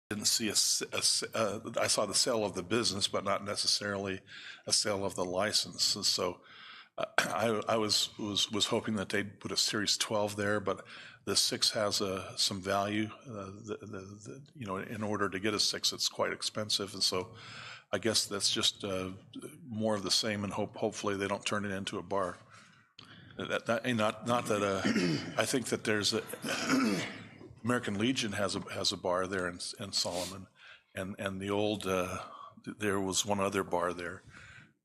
didn't see I saw the sale of the business, but not necessarily a sale of the license. And so I was hoping that they'd put a Series 12 there, but the 6 has some value. In order to get a 6, it's quite expensive, and so I guess that's just more of the same, and hopefully they don't turn it into a bar. Not that I think that there's American Legion has a bar there in Solomon, and the old there was one other bar there,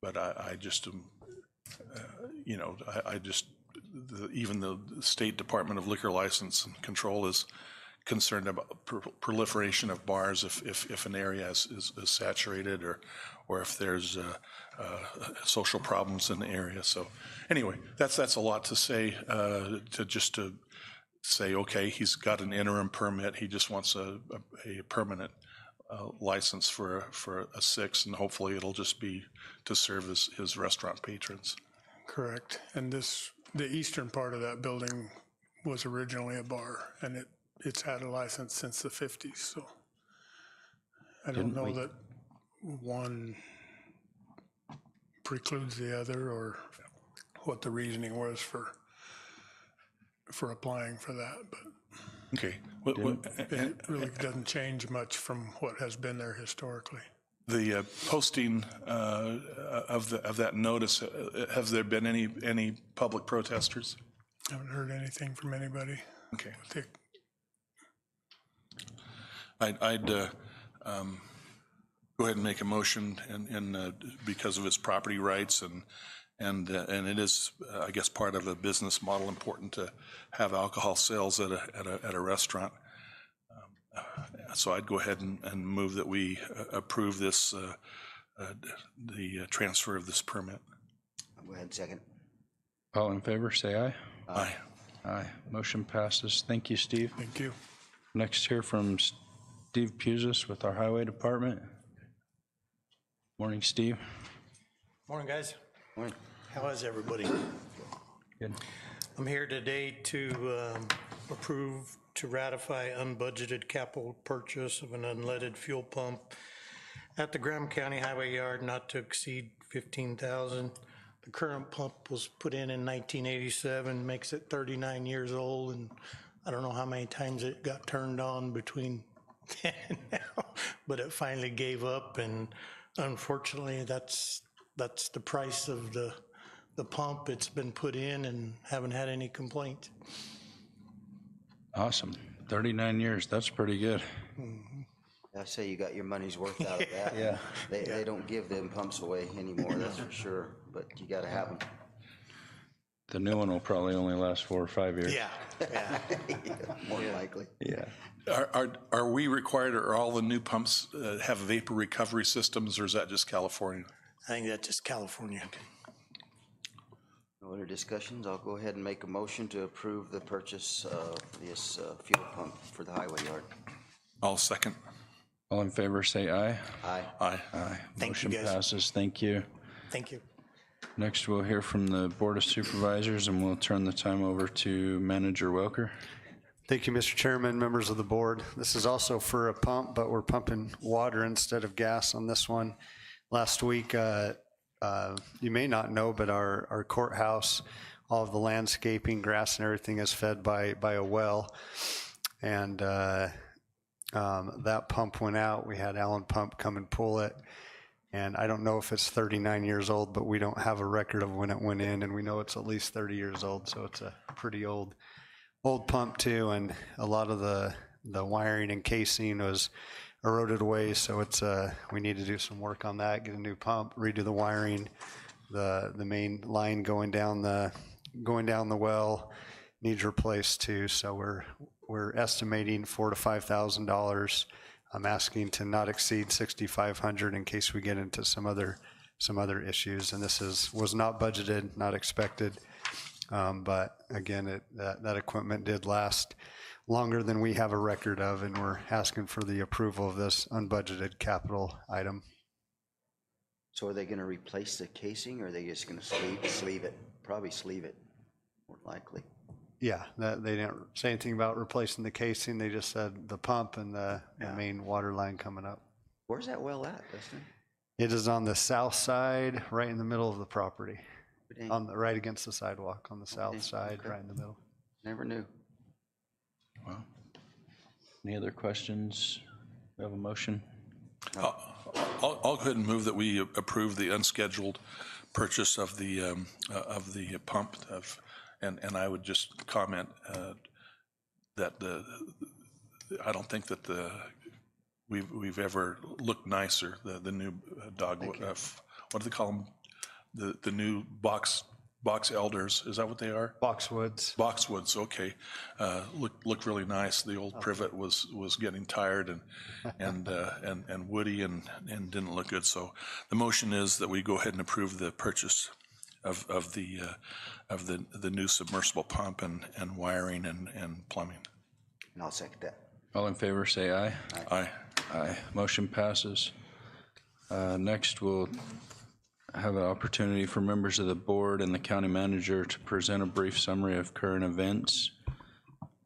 but I just even the State Department of Liquor License and Control is concerned about proliferation of bars if an area is saturated or if there's social problems in the area. So anyway, that's a lot to say to say, okay, he's got an interim permit. He just wants a permanent license for a 6, and hopefully it'll just be to serve his restaurant patrons. Correct. And the eastern part of that building was originally a bar, and it's had a license since the 50s. So I don't know that one precludes the other, or what the reasoning was for applying for that, but okay. It really doesn't change much from what has been there historically. The posting of that notice, have there been any public protesters? I haven't heard anything from anybody. Okay. I'd go ahead and make a motion, and because of its property rights and it is, I guess, part of a business model, important to have alcohol sales at a restaurant. So I'd go ahead and move that we approve this, the transfer of this permit. I'll go ahead and second. All in favor, say aye. Aye. Aye. Motion passes. Thank you, Steve. Thank you. Next, hear from Steve Puzis with our Highway Department. Morning, Steve. Morning, guys. Morning. How is everybody? Good. I'm here today to approve to ratify unbudgeted capital purchase of an unleaded fuel pump at the Graham County Highway Yard not to exceed $15,000. The current pump was put in 1987, makes it 39 years old, and I don't know how many times it got turned on between then and now, but it finally gave up, and unfortunately that's the price of the pump. It's been put in and haven't had any complaints. Awesome. 39 years. That's pretty good. I say you got your money's worth out of that. Yeah. They don't give them pumps away anymore, that's for sure, but you got to have them. The new one will probably only last 4 or 5 years. Yeah. More likely. Yeah. Are we required, or all the new pumps have vapor recovery systems, or is that just California? I think that's just California. No other discussions? I'll go ahead and make a motion to approve the purchase of this fuel pump for the highway yard. I'll second. All in favor, say aye. Aye. Aye. Aye. Thank you, Motion guys. passes. Thank you. Thank you. Next, we'll hear from the Board of Supervisors, and we'll turn the time over to Manager Welker. Thank you, Mr. Chairman, members of the board. This is also for a pump, but we're pumping water instead of gas on this one. Last week, you may not know, but our courthouse, all of the landscaping, grass and everything is fed by a well. And that pump went out. We had Allen Pump come and pull it. And I don't know if it's 39 years old, but we don't have a record of when it went in, and we know it's at least 30 years old, so it's a pretty old pump too, and a lot of the wiring and casing was eroded away, so it's we need to do some work on that, get a new pump, redo the wiring, the main line going down the well needs replaced too, so we're estimating $4,000 to $5,000. I'm asking to not exceed $6,500 in case we get into some other issues, and this was not budgeted, not expected. But again, that equipment did last longer than we have a record of, and we're asking for the approval of this unbudgeted capital item. So are they going to replace the casing, or are they just going to sleeve it? Probably sleeve it, more likely. Yeah, they didn't say anything about replacing the casing. They just said the pump and the main water line coming up. Where's that well at, Dustin? It is on the south side, right in the middle of the property, Dang, right against the sidewalk on the south side, okay. right in the middle. never knew. Wow. Any other questions? We have a motion? I'll go ahead and move that we approve the unscheduled purchase of the pump and I would just comment that I don't think that we've ever looked nicer. The new dog, what do they call them? The new box elders, is that what they are? Boxwoods. Boxwoods, okay. Look really nice. The old privet was getting tired and woody and didn't look good. So the motion is that we go ahead and approve the purchase of the new submersible pump and wiring and plumbing. And I'll second that. All in favor, say aye. Aye. Aye. Motion passes. Next, we'll have an opportunity for members of the board and the county manager to present a brief summary of current events.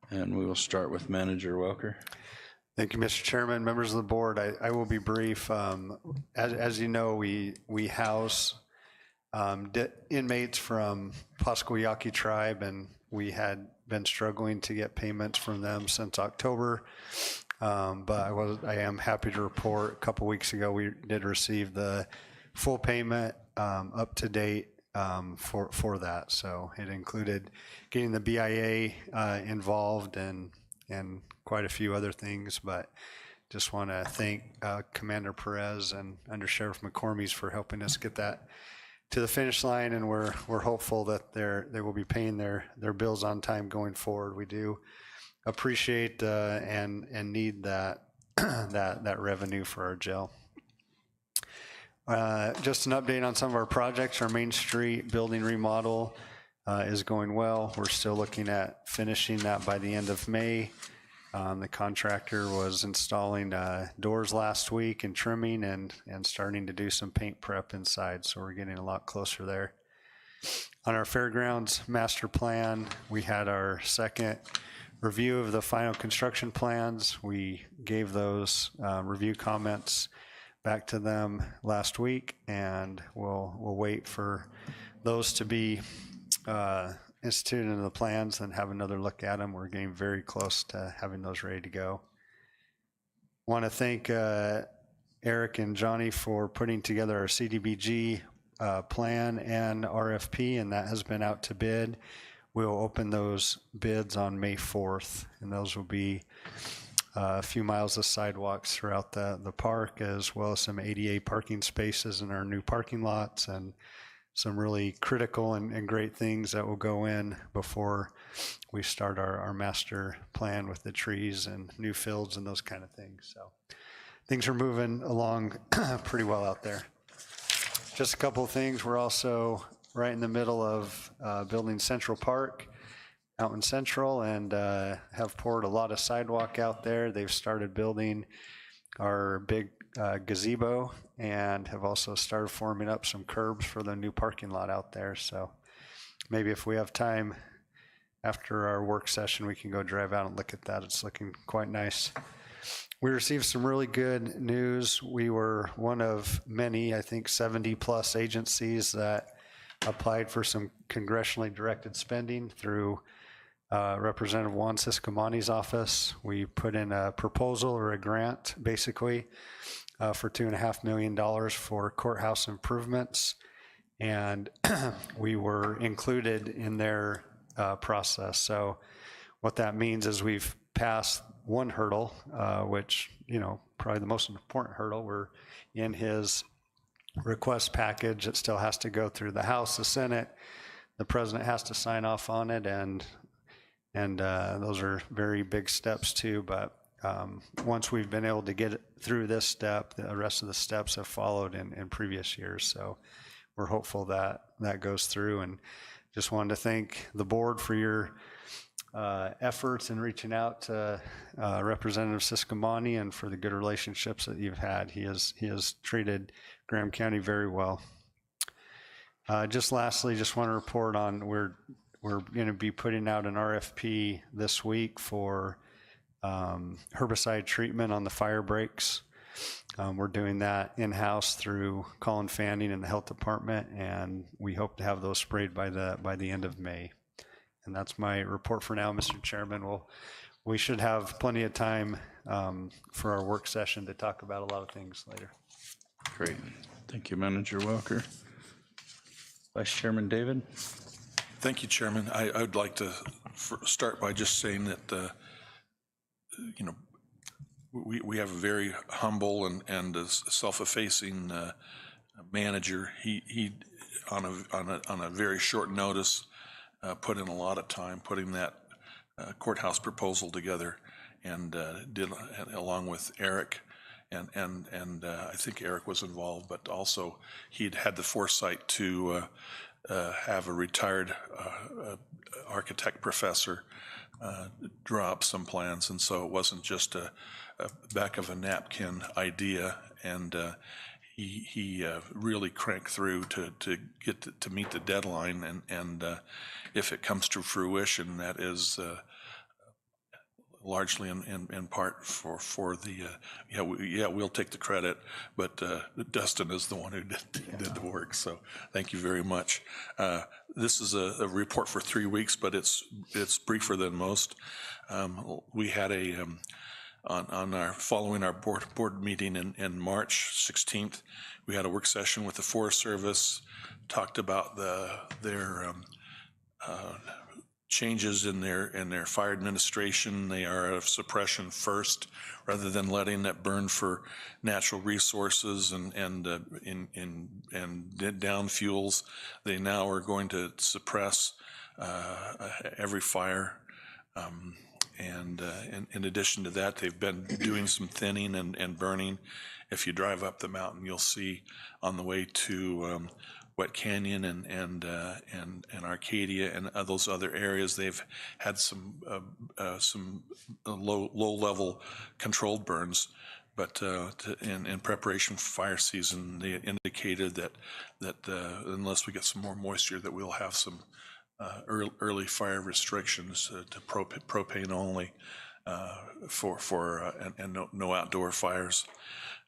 And we will start with Manager Welker. Thank you, Mr. Chairman, members of the board. I will be brief. As you know, we house inmates from Pasquayaki tribe, and we had been struggling to get payments from them since October. But I am happy to report a couple weeks ago we did receive the full payment up to date for that. So it included getting the BIA involved and quite a few other things. But just want to thank Commander Perez and Under Sheriff McCormies for helping us get that to the finish line, and we're hopeful that they will be paying their bills on time going forward. We do appreciate and need that that revenue for our jail. Just an update on some of our projects. Our Main Street building remodel is going well. We're still looking at finishing that by the end of May. The contractor was installing doors last week and trimming and starting to do some paint prep inside, so we're getting a lot closer there. On our fairgrounds master plan, we had our second review of the final construction plans. We gave those review comments back to them last week, and we'll wait for those to be instituted into the plans and have another look at them. We're getting very close to having those ready to go. Want to thank Eric and Johnny for putting together our CDBG plan and RFP, and that has been out to bid. We'll open those bids on May 4th, and those will be a few miles of sidewalks throughout the park, as well as some ADA parking spaces in our new parking lots, and some really critical and great things that will go in before we start our master plan with the trees and new fields and those kind of things. So things are moving along pretty well out there. Just a couple of things. We're also right in the middle of building Central Park out in Central, and have poured a lot of sidewalk out there. They've started building our big gazebo and have also started forming up some curbs for the new parking lot out there. So maybe if we have time after our work session, we can go drive out and look at that. It's looking quite nice. We received some really good news. We were one of many, I think 70 plus agencies that applied for some congressionally directed spending through Representative Juan Ciscomani's office. We put in a proposal or a grant, basically, for $2.5 million for courthouse improvements, and we were included in their process. So what that means is we've passed one hurdle, which, probably the most important hurdle. We're in his request package. It still has to go through the House, the Senate. The president has to sign off on it, and those are very big steps too. But once we've been able to get it through this step, the rest of the steps have followed in previous years. So we're hopeful that that goes through, and just wanted to thank the board for your efforts in reaching out to Representative Ciscomani and for the good relationships that you've had. He has treated Graham County very well. Just lastly, just want to report on we're going to be putting out an RFP this week for herbicide treatment on the fire breaks. We're doing that in-house through Colin Fanning and the health department, and we hope to have those sprayed by the end of May. And that's my report for now, Mr. Chairman. We should have plenty of time for our work session to talk about a lot of things later. Great. Thank you, Manager Welker. Vice Chairman David? Thank you, Chairman. I would like to start by just saying that, we have a very humble and self-effacing manager. He on a very short notice put in a lot of time putting that courthouse proposal together, and did along with Eric. And I think Eric was involved, but also he'd had the foresight to have a retired architect professor draw up some plans, and so it wasn't just a back of a napkin idea. And he really cranked through to get to meet the deadline, and if it comes to fruition, that is largely in part for the we'll take the credit, but Dustin is the one who did the work. So thank you very much. This is a report for 3 weeks, but it's briefer than most. We had following our board meeting in March 16th, we had a work session with the Forest Service, talked about their changes in their fire administration. They are of suppression first, rather than letting it burn for natural resources and down fuels. They now are going to suppress every fire. And in addition to that, they've been doing some thinning and burning. If you drive up the mountain, you'll see on the way to Wet Canyon and Arcadia and those other areas, they've had some low-level controlled burns. But in preparation for fire season, they indicated that unless we get some more moisture, that we'll have some early fire restrictions to propane only and no outdoor fires.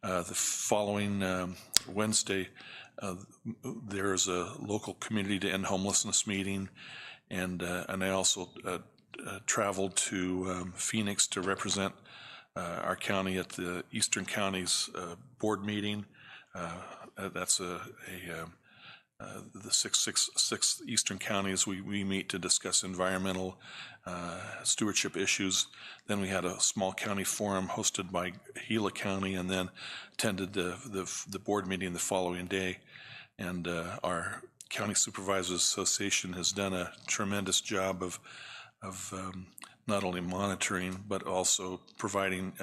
The following Wednesday, there's a local community to end homelessness meeting, and I also traveled to Phoenix to represent our county at the Eastern Counties board meeting. That's the six Eastern counties. We meet to discuss environmental stewardship issues. Then we had a small county forum hosted by Gila County, and then attended the board meeting the following day. And our County Supervisors Association has done a tremendous job of not only monitoring, but also providing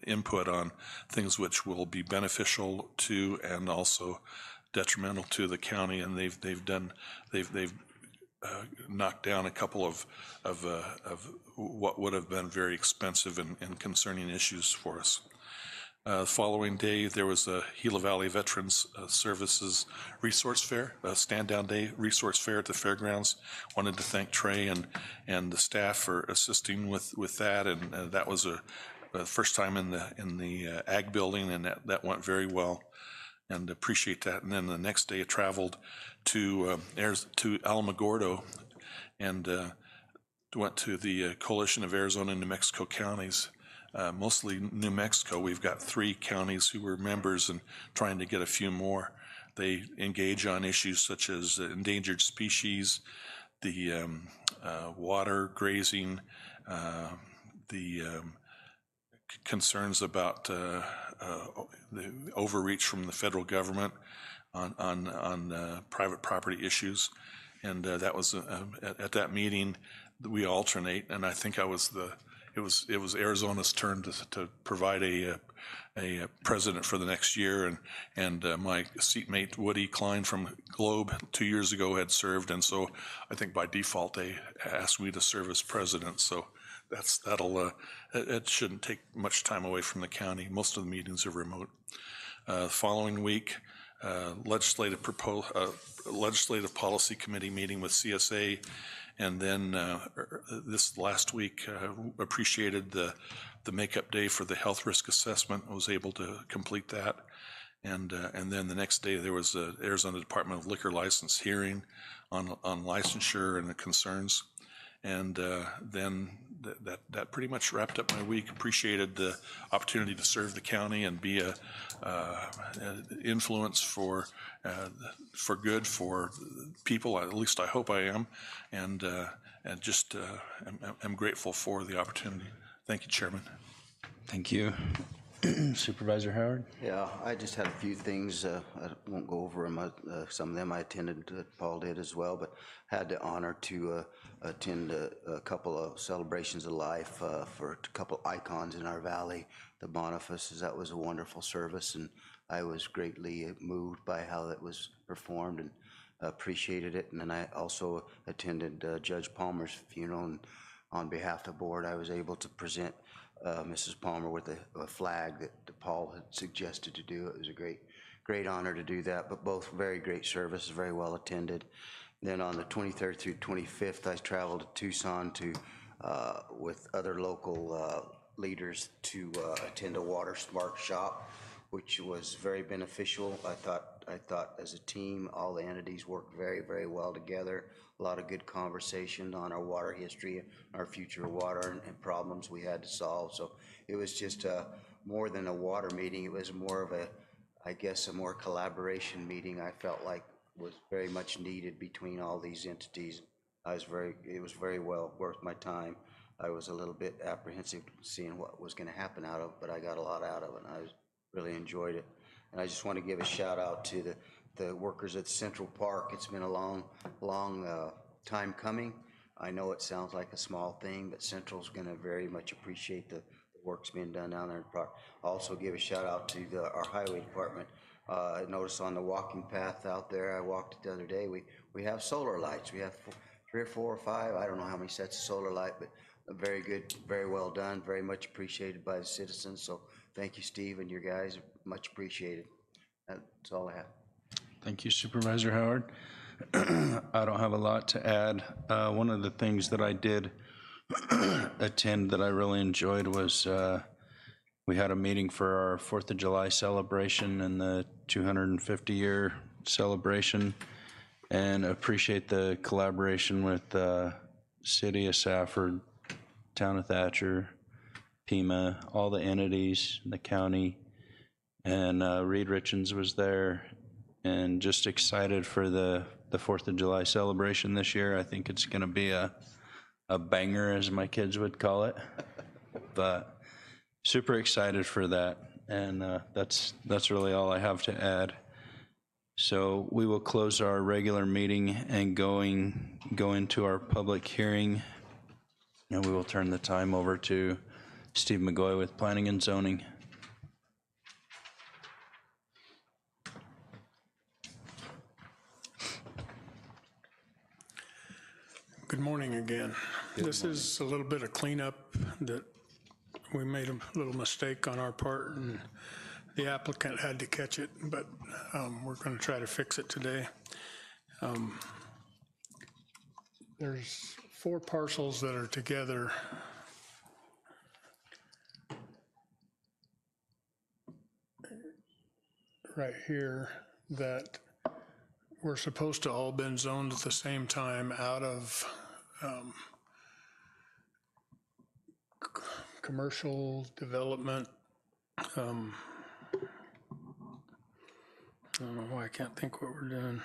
input on things which will be beneficial to and also detrimental to the county. And they've knocked down a couple of what would have been very expensive and concerning issues for us. Following day, there was a Gila Valley Veterans Services Resource Fair, a stand-down day resource fair at the fairgrounds. Wanted to thank Trey and the staff for assisting with that, and that was a first time in the ag building, and that went very well, and appreciate that. And then the next day, I traveled to Alamogordo, and went to the Coalition of Arizona and New Mexico Counties. Mostly New Mexico. We've got 3 counties who were members and trying to get a few more. They engage on issues such as endangered species, the water grazing, the concerns about the overreach from the federal government on private property issues. And that was at that meeting we alternate, and I think it was Arizona's turn to provide a president for the next year, and my seatmate Woody Klein from Globe 2 years ago had served, and so I think by default they asked me to serve as president. So it shouldn't take much time away from the county. Most of the meetings are remote. Following week, legislative policy committee meeting with CSA, and then this last week appreciated the makeup day for the health risk assessment. I was able to complete that, and then the next day there was the Arizona Department of Liquor License hearing on licensure and the concerns, and then that pretty much wrapped up my week. Appreciated the opportunity to serve the county and be a influence for good for people. At least I hope I am, and just I'm grateful for the opportunity. Thank you, Chairman. Thank you. Supervisor Howard? Yeah, I just had a few things. I won't go over them. Some of them I attended, Paul did as well, but had the honor to attend a couple of celebrations of life for a couple icons in our valley, the Bonifaces. That was a wonderful service, and I was greatly moved by how that was performed and appreciated it. And then I also attended Judge Palmer's funeral, and on behalf of the board, I was able to present Mrs. Palmer with a flag that Paul had suggested to do. It was a great honor to do that, but both very great services, very well attended. Then on the 23rd through 25th, I traveled to Tucson to with other local leaders to attend a water smart shop, which was very beneficial. I thought as a team, all the entities worked very, very well together. A lot of good conversation on our water history, our future water and problems we had to solve. So it was just more than a water meeting. It was more of I guess a more collaboration meeting. I felt like was very much needed between all these entities. It was very well worth my time. I was a little bit apprehensive seeing what was going to happen out of it, but I got a lot out of it, and I really enjoyed it. And I just want to give a shout out to the workers at Central Park. It's been a long time coming. I know it sounds like a small thing, but Central's going to very much appreciate the work's being done down there in the park. Also give a shout out to our highway department. I noticed on the walking path out there, I walked it the other day, we have solar lights. We have 3 or 4 or 5, I don't know how many sets of solar light, but very good, very well done, very much appreciated by the citizens. So thank you, Steve, and your guys, much appreciated. That's all I have. Thank you, Supervisor Howard. I don't have a lot to add. One of the things that I did attend that I really enjoyed was we had a meeting for our 4th of July celebration and the 250-year celebration, and appreciate the collaboration with City of Safford, Town of Thatcher, Pima, all the entities, the county, and Reed Richards was there, and just excited for the 4th of July celebration this year. I think it's going to be a banger, as my kids would call it, but super excited for that, and that's really all I have to add. So we will close our regular meeting and go into our public hearing, and we will turn the time over to Steve McGoy with Planning and Zoning. Good morning again. This is a little bit of cleanup that we made a little mistake on our part, and the applicant had to catch it, but we're going to try to fix it today. There's 4 parcels that are together. Right here that were supposed to all been zoned at the same time out of commercial development. I don't know why I can't think what we're doing.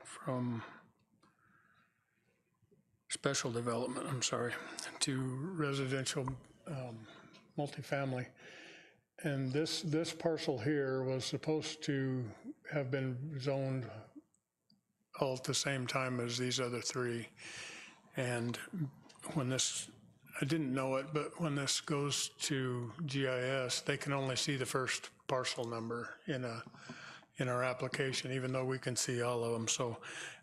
From special development, I'm sorry, to residential multifamily. And this parcel here was supposed to have been zoned all at the same time as these other 3. And when this, I didn't know it, but when this goes to GIS, they can only see the first parcel number in our application, even though we can see all of them. So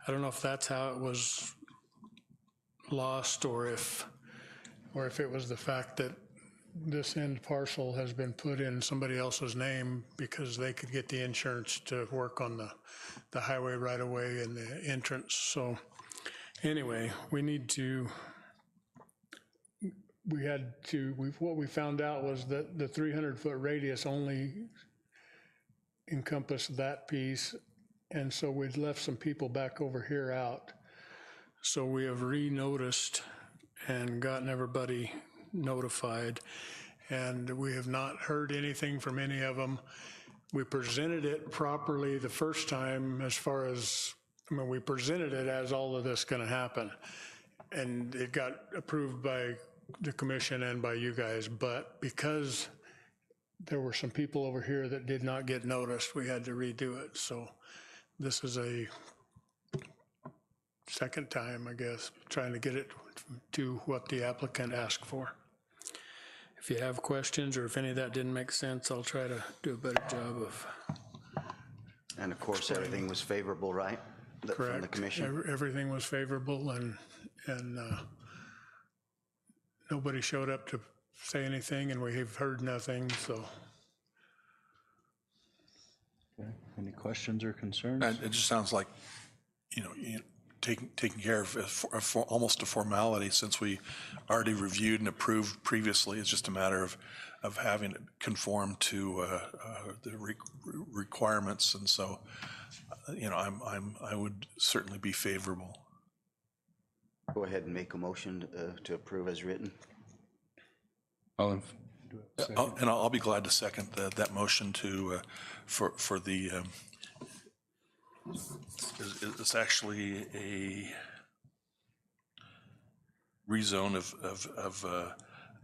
I don't know if that's how it was lost, or if it was the fact that this end parcel has been put in somebody else's name because they could get the insurance to work on the highway right away and the entrance. So anyway, what we found out was that the 300-foot radius only encompassed that piece. And so we'd left some people back over here out. So we have re-noticed and gotten everybody notified. And we have not heard anything from any of them. We presented it properly the first time as far as, we presented it as all of this gonna happen. And it got approved by the commission and by you guys, but because there were some people over here that did not get noticed, we had to redo it. So this is a second time, I guess, trying to get it to what the applicant asked for. If you have questions or if any of that didn't make sense, I'll try to do a better job of. And of course, everything was favorable, right? From the Correct. commission? Everything was favorable and nobody showed up to say anything and we've heard nothing, so. Okay. Any questions or concerns? It just sounds like, taking care of almost a formality since we already reviewed and approved previously. It's just a matter of having it conform to the requirements. And so, I would certainly be favorable. Go ahead and make a motion to approve as written. And I'll be glad to second that motion for the, it's actually a rezone of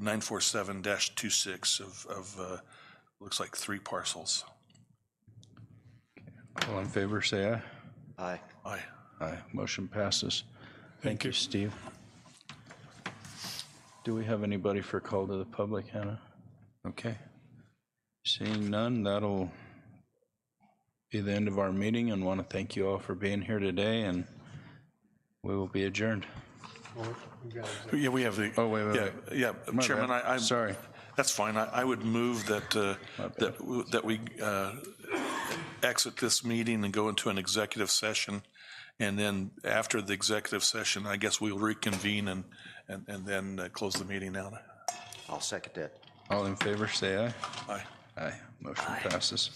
947-26 of looks like 3 parcels. All in favor, say aye. Aye. Aye. Aye. Motion passes. Thank you, you. Steve. Do we have anybody for call to the public, Hannah? Okay. Seeing none, that'll be the end of our meeting, and want to thank you all for being here today, and we will be adjourned. Yeah, we have the. Oh, wait. Yeah, My Chairman, bad. I'm. Sorry. That's fine. I would move that we exit this meeting and go into an executive session. And then after the executive session, I guess we'll reconvene and then close the meeting down. I'll second that. All in favor, say aye. Aye. Aye. Motion passes.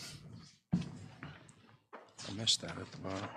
I missed that at the bottom.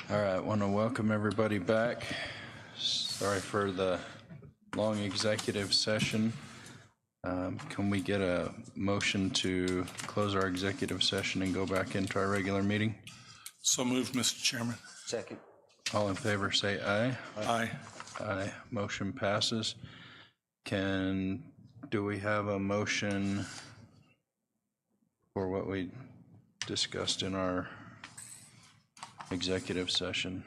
All right, want to welcome everybody back. Sorry for the long executive session. Can we get a motion to close our executive session and go back into our regular meeting? So moved, Mr. Chairman. Second. All in favor, say aye. Aye. Aye. Motion passes. Do we have a motion for what we discussed in our executive session?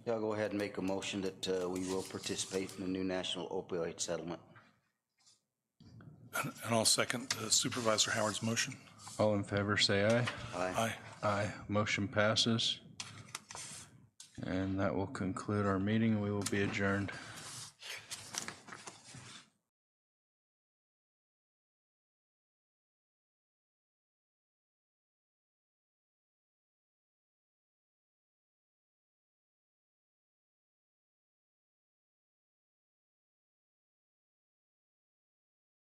Yeah, I'll go ahead and make a motion that we will participate in the new national opioid settlement. And I'll second Supervisor Howard's motion. All in favor, say aye. Aye. Aye. Motion passes. And that will conclude our meeting. We will be adjourned.